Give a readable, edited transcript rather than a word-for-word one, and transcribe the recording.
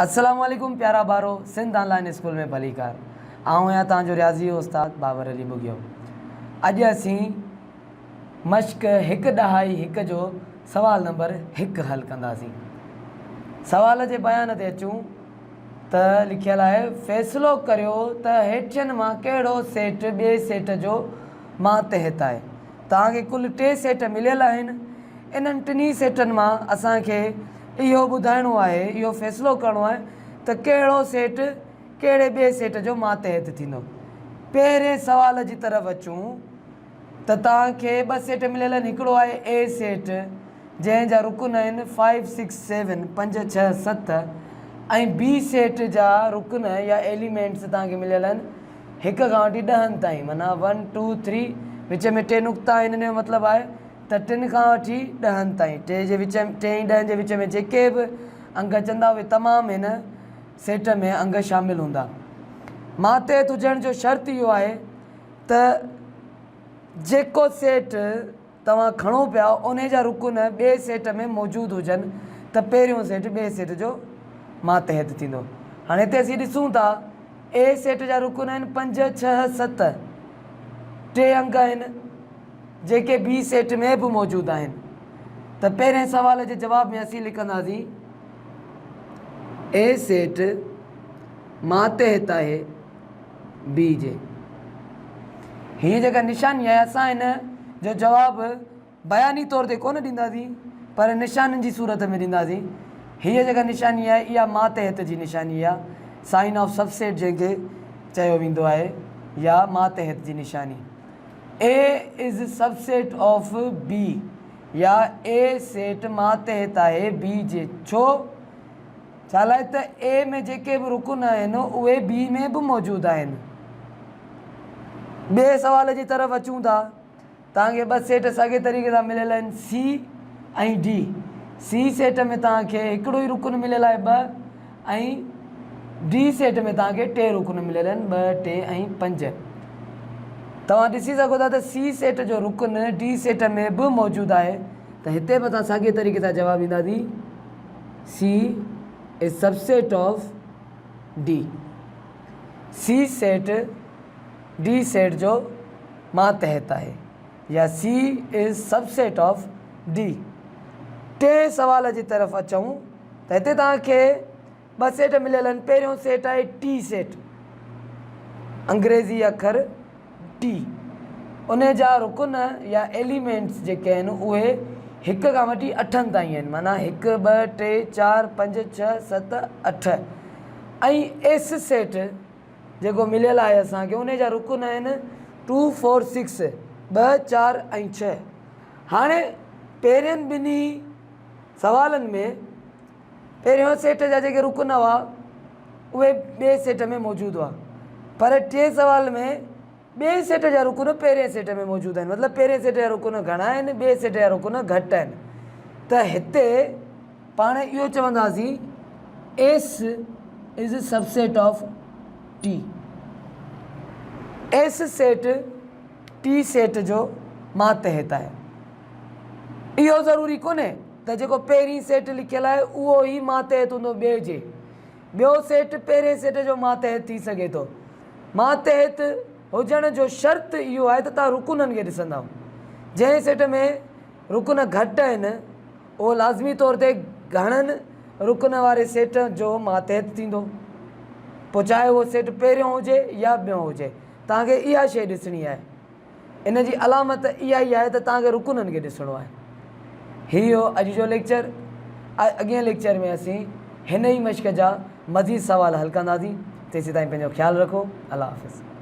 अस्सलाम वालेकुम प्यारा बारो सिंध ऑनलाइन स्कूल में भलीकार आऊँ या तव्हांजो रियाज़ी उस्ताद बाबर अली बुगियो। अॼु असीं मश्क हिकु ॾहाई हिकु जो सवाल नंबर 1 हल कंदासीं। सवाल जे बयान ते अचूं त लिखियल आहे फ़ैसिलो करियो त हेठियनि मां कहिड़ो सेट ॿिए सेट जो मातहत आहे। तव्हांखे कुल 3 सेट मिलियल आहिनि। इन्हनि टिनी सेटनि मां असांखे इहो ॿुधाइणो आहे, इहो फ़ैसिलो करिणो आहे त कहिड़ो सेट कहिड़े ॿिए सेट जो मातहत थींदो। पहिरें सवाल जी तरफ़ अचूं त तव्हांखे 2 सेट मिलियल आहिनि। हिकिड़ो आहे ए सेट जंहिंजा रुकन आहिनि 5 6 7 5 6 7 ऐं बी सेट जा रुकन या एलिमेंट्स तव्हांखे मिलियल आहिनि 1 खां वठी 10 ताईं, माना 1 2 3 विच में 2 नुक़्ता आहिनि। हिन जो मतिलबु आहे त 3 खां वठी 10 ताईं 3 जे विच में 3 ऐं 10 जे विच में जेके बि अंग अचंदा उहे तमामु हिन सेट में अंग शामिलु हूंदा। मातहत हुजण जो शर्त इहो आहे त जेको सेट तव्हां खणो पिया उन जा रुकन ॿिए सेट में मौजूदु हुजनि त पहिरियों सेट ॿिए सेट जो मातहत थींदो। हाणे हिते असीं ॾिसूं था ए सेट जा रुकन आहिनि 5 6 7 3 अंग आहिनि जेके बी सेट में बि मौजूदु आहिनि। त पहिरें सवाल जे जवाब में असीं लिखंदासीं ए सेट मातहत आहे बी जे। हीअ जेका निशानी आहे असां हिन जो जवाबु बयानी तौर ते कोन ॾींदासीं पर निशाननि जी सूरत में ॾींदासीं। हीअ जेका निशानी आहे इहा मातहत जी निशानी आहे, साइन ऑफ सबसेट जंहिंखे चयो वेंदो आहे या मातहत जी निशानी। A is subset of B या ए सेट मातहत आहे बी जे। छो छा लाइ त ए में जेके बि रुकन आहिनि उहे बी में बि मौजूदु आहिनि। ॿिए सवाल जी तरफ़ अचूं था। तव्हांखे 2 सेट साॻे तरीक़े सां मिलियल आहिनि सी ऐं डी। सी सेट में तव्हांखे हिकिड़ो ई रुकन मिलियल आहे 2 ऐं डी सेट में तव्हांखे 3 रुकन मिलियल आहिनि 2 3 ऐं 5। तव्हां ॾिसी सघो था त सी सेट जो रुकन डी सेट में बि मौजूदु आहे। त हिते बि असां साॻे तरीक़े सां जवाबु ॾींदासीं C is subset of D. C set D set जो मातहत आहे या C is subset of D. टे सवाल जी तरफ़ अचूं त हिते तव्हांखे 2 सेट मिलियल आहिनि। पहिरियों सेट आहे टी सेट, अंग्रेज़ी अखर टी। उन जा रुकन या एलिमेंट्स जेके आहिनि उहे 1 खां वठी 8 ताईं आहिनि, माना 1 2 3 4 5 6 7 8। ऐं एस सेट जेको मिलियल आहे असांखे उन जा रुकन आहिनि 2 4 6 2 4 ऐं 6। हाणे पहिरियनि ॿिन्ही सवालनि में पहिरियों सेट जा जेके रुकन हुआ उहे ॿिए सेट में मौजूदु हुआ, पर 3 सवाल में ॿिए सेट जा रुकन पहिरें सेट में मौजूदु आहिनि। मतिलबु पहिरें सेट जा रुकन घणा आहिनि, ॿिए सेट जा रुकन घटि आहिनि। त हिते पाण इहो चवंदासीं S is subset of T. S set T set जो मातहत आहे। इहो ज़रूरी कोन्हे त जेको पहिरीं सेट लिखियलु आहे उहो ई मातहत हूंदो ॿिए जे। ॿियो सेट पहिरें सेट जो मातहत थी सघे थो। मातहत हुजण जो शर्त इहो आहे त तव्हां रुकननि खे ॾिसंदव। जंहिं सेट में रुकन घटि आहिनि उहो लाज़मी तौर ते घणनि रुकन वारे सेट जो मातहत थींदो, पोइ चाहे उहो सेट पहिरियों हुजे या ॿियों हुजे। तव्हांखे इहा शइ ॾिसणी आहे। इन जी अलामत इहा ई आहे त तव्हांखे रुकननि खे ॾिसणो आहे। इहो अॼु जो लेक्चर। अॻिए लेक्चर में असीं हिन ई मश्क जा मज़ीद सवाल हल कंदासीं। तेसीं ताईं पंहिंजो ख़्यालु रखो। अल्लाह हाफ़िज़।